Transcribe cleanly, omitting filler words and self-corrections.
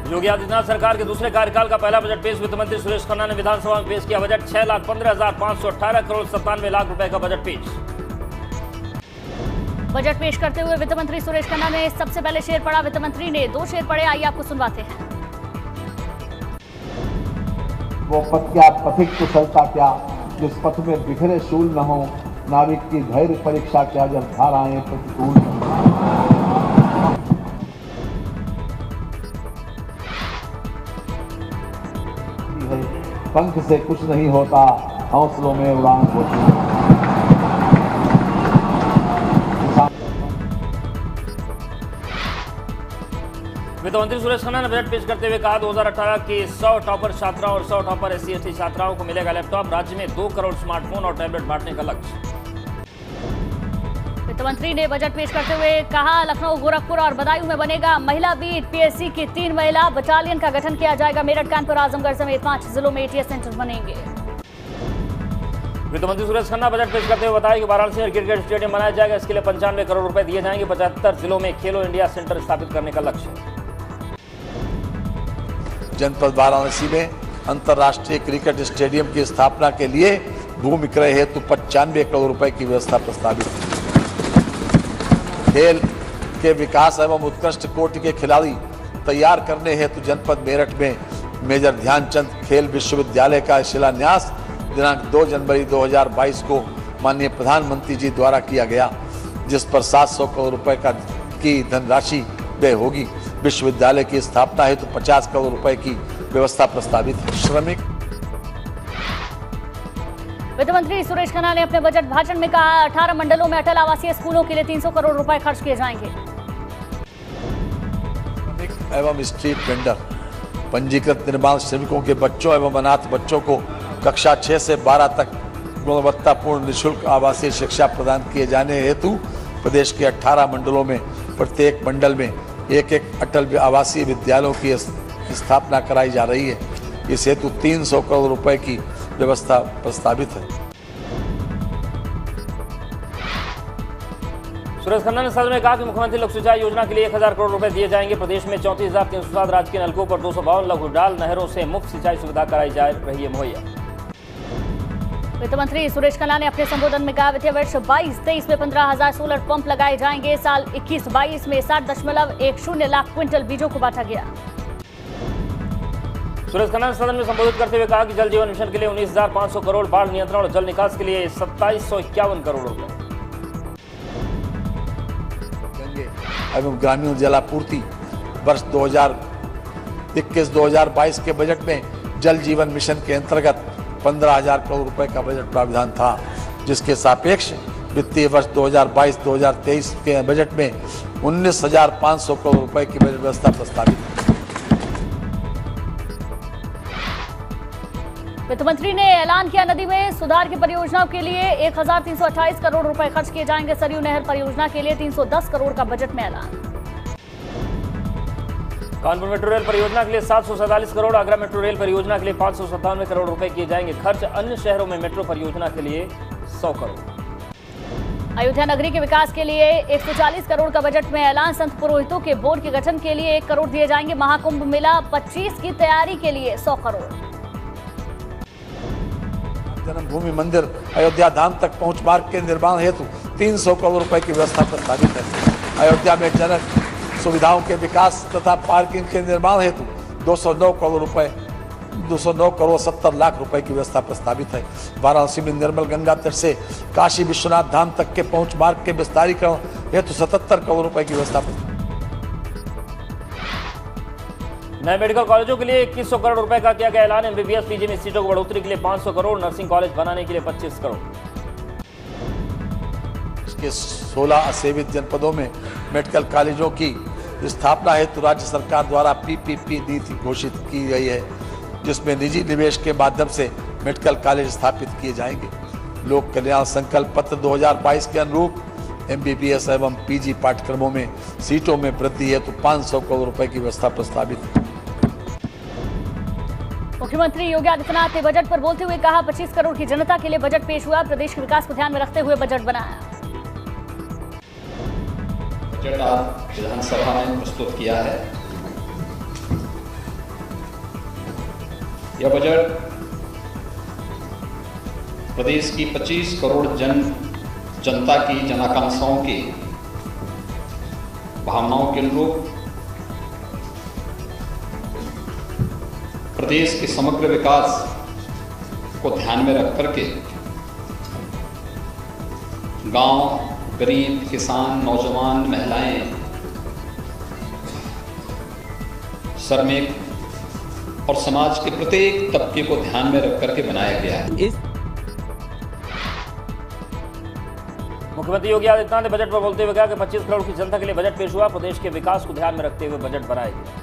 योगी आदित्यनाथ सरकार के दूसरे कार्यकाल का पहला बजट पेश। वित्त मंत्री सुरेश खन्ना ने विधानसभा में पेश किया बजट। 6,15,518 करोड़ 97 लाख रुपए का बजट पेश। बजट पेश करते हुए वित्त मंत्री सुरेश खन्ना ने सबसे पहले शेर पढ़ा। वित्त मंत्री ने 2 शेर पढ़े, आइए आपको सुनवाते हैं। वो पथ क्या, पथिक कुशलता क्या, जिस पथ में बिखरे शूल न हो, नाविक की धैर्य परीक्षा क्या, जब धाराएं प्रतिकूल न हो। पंख से कुछ नहीं होता, हौसलों में उड़ान होती है। वित्त मंत्री सुरेश खन्ना ने बजट पेश करते हुए कहा 2018 की 100 टॉपर छात्राओं और 100 टॉपर SC/ST छात्राओं को मिलेगा लैपटॉप। राज्य में 2 करोड़ स्मार्टफोन और टैबलेट बांटने का लक्ष्य। वित्त मंत्री ने बजट पेश करते हुए कहा लखनऊ, गोरखपुर और बदायूं में बनेगा महिला बीट। PSC की 3 महिला बटालियन का गठन किया जाएगा। मेरठ, कानपुर, आजमगढ़ समेत 5 जिलों में ATS सेंटर बनेंगे। वित्त मंत्री सुरेश खन्ना बजट पेश करते हुए बताया कि वाराणसी में क्रिकेट स्टेडियम बनाया जाएगा। इसके लिए 95 करोड़ रुपए दिए जाएंगे। 75 जिलों में खेलो इंडिया सेंटर स्थापित करने का लक्ष्य। जनपद वाराणसी में अंतर्राष्ट्रीय क्रिकेट स्टेडियम की स्थापना के लिए भूमि क्रय हेतु 95 करोड़ रुपए की व्यवस्था प्रस्तावित है। खेल के विकास एवं उत्कृष्ट कोटि के खिलाड़ी तैयार करने हेतु जनपद मेरठ में मेजर ध्यानचंद खेल विश्वविद्यालय का शिलान्यास दिनांक 2 जनवरी 2022 को माननीय प्रधानमंत्री जी द्वारा किया गया, जिस पर 700 करोड़ रुपए की धनराशि व्यय होगी। विश्वविद्यालय की स्थापना हेतु 50 करोड़ रुपए की व्यवस्था प्रस्तावित है। श्रमिक वित्त मंत्री सुरेश खन्ना ने अपने बजट भाषण में कहा 18 मंडलों में अटल आवासीय स्कूलों के लिए 300 करोड़ रुपए खर्च किए जाएंगे। श्रमिक एवं स्ट्रीट वेंडर, पंजीकृत निर्माण श्रमिकों के बच्चों एवं अनाथ बच्चों को कक्षा 6 से 12 तक गुणवत्तापूर्ण निःशुल्क आवासीय शिक्षा प्रदान किए जाने हेतु प्रदेश के 18 मंडलों में प्रत्येक मंडल में एक अटल आवासीय विद्यालयों की स्थापना कराई जा रही है। इस हेतु 300 करोड़ रुपए की व्यवस्था प्रस्तावित है। सुरेश खन्ना ने सदन में कहा कि मुख्यमंत्री लघु सिंचाई योजना के लिए 1000 करोड़ रुपए दिए जाएंगे। प्रदेश में 34,307 राजकीय नलकूप और 252 लघु डाल नहरों से मुफ्त सिंचाई सुविधा कराई जा रही है मुहैया। वित्त मंत्री सुरेश खन्ना ने अपने संबोधन में कहा वित्तीय वर्ष 22-23 में 15,000 सोलर पंप लगाए जाएंगे। साल 21-22 में 60.10 लाख क्विंटल बीजों को बांटा गया। सुरेश खन्ना ने सदन में संबोधित करते हुए कहा कि जल जीवन मिशन के लिए 19,500 करोड़, बाढ़ नियंत्रण और जल निकास के लिए 2751 करोड़ रुपए, गंगे एवं ग्रामीण जलापूर्ति वर्ष 2021-2022 के बजट में जल जीवन मिशन के अंतर्गत 15,000 करोड़ रुपए का बजट प्रावधान था, जिसके सापेक्ष वित्तीय वर्ष 2022-2023 के बजट में 19,500 करोड़ रुपए की बजट व्यवस्था प्रस्तावित है। वित्त मंत्री ने ऐलान किया नदी में सुधार की परियोजनाओं के लिए 1,328 करोड़ रुपए खर्च किए जाएंगे। सरयू नहर परियोजना के लिए 310 करोड़ का बजट में ऐलान। कानपुर मेट्रो रेल परियोजना के लिए 747 करोड़, आगरा मेट्रो रेल परियोजना के लिए 597 करोड़ रुपए किए जाएंगे खर्च। अन्य शहरों में मेट्रो परियोजना के लिए 100 करोड़। अयोध्या नगरी के विकास के लिए 140 करोड़ का बजट में ऐलान। संत पुरोहितों के बोर्ड के गठन के लिए 1 करोड़ दिए जाएंगे। महाकुंभ मेला 25 की तैयारी के लिए 100 करोड़। जन्मभूमि मंदिर अयोध्या धाम तक पहुंच मार्ग के निर्माण हेतु 300 करोड़ रुपए की व्यवस्था प्रस्तावित है। अयोध्या में जनक सुविधाओं के विकास तथा पार्किंग के निर्माण हेतु 209 करोड़ 70 लाख रुपए की व्यवस्था प्रस्तावित है। वाराणसी में निर्मल गंगा तट से काशी विश्वनाथ धाम तक के पहुंच मार्ग के विस्तारीकरण हेतु 77 करोड़ रुपए की व्यवस्था। नए मेडिकल कॉलेजों के लिए 2100 करोड़ रुपए का किया गया ऐलान। MBBS PG में सीटों की बढ़ोतरी के लिए 500 करोड़, नर्सिंग कॉलेज बनाने के लिए 25 करोड़। इसके 16 असेवित जनपदों में मेडिकल कॉलेजों की स्थापना हेतु राज्य सरकार द्वारा PPP नीति घोषित की गई है, जिसमें निजी निवेश के माध्यम से मेडिकल कॉलेज स्थापित किए जाएंगे। लोक कल्याण संकल्प पत्र 2022 के अनुरूप MBBS एवं PG पाठ्यक्रमों में सीटों में वृद्धि हेतु 500 करोड़ रुपए की व्यवस्था प्रस्तावित है। मुख्यमंत्री योगी आदित्यनाथ ने बजट पर बोलते हुए कहा 25 करोड़ की जनता के लिए बजट पेश हुआ। प्रदेश के विकास को ध्यान में रखते हुए बजट बनाया। बजट आज विधानसभा में प्रस्तुत किया है। यह बजट प्रदेश की 25 करोड़ जनता की जनाकांक्षाओं की भावनाओं के अनुरूप प्रदेश के समग्र विकास को ध्यान में रख करके गांव, गरीब, किसान, नौजवान, महिलाएं, श्रमिक और समाज के प्रत्येक तबके को ध्यान में रख करके बनाया गया है। मुख्यमंत्री योगी आदित्यनाथ ने बजट पर बोलते हुए कहा कि 25 करोड़ की जनता के लिए बजट पेश हुआ। प्रदेश के विकास को ध्यान में रखते हुए बजट बनाया गया।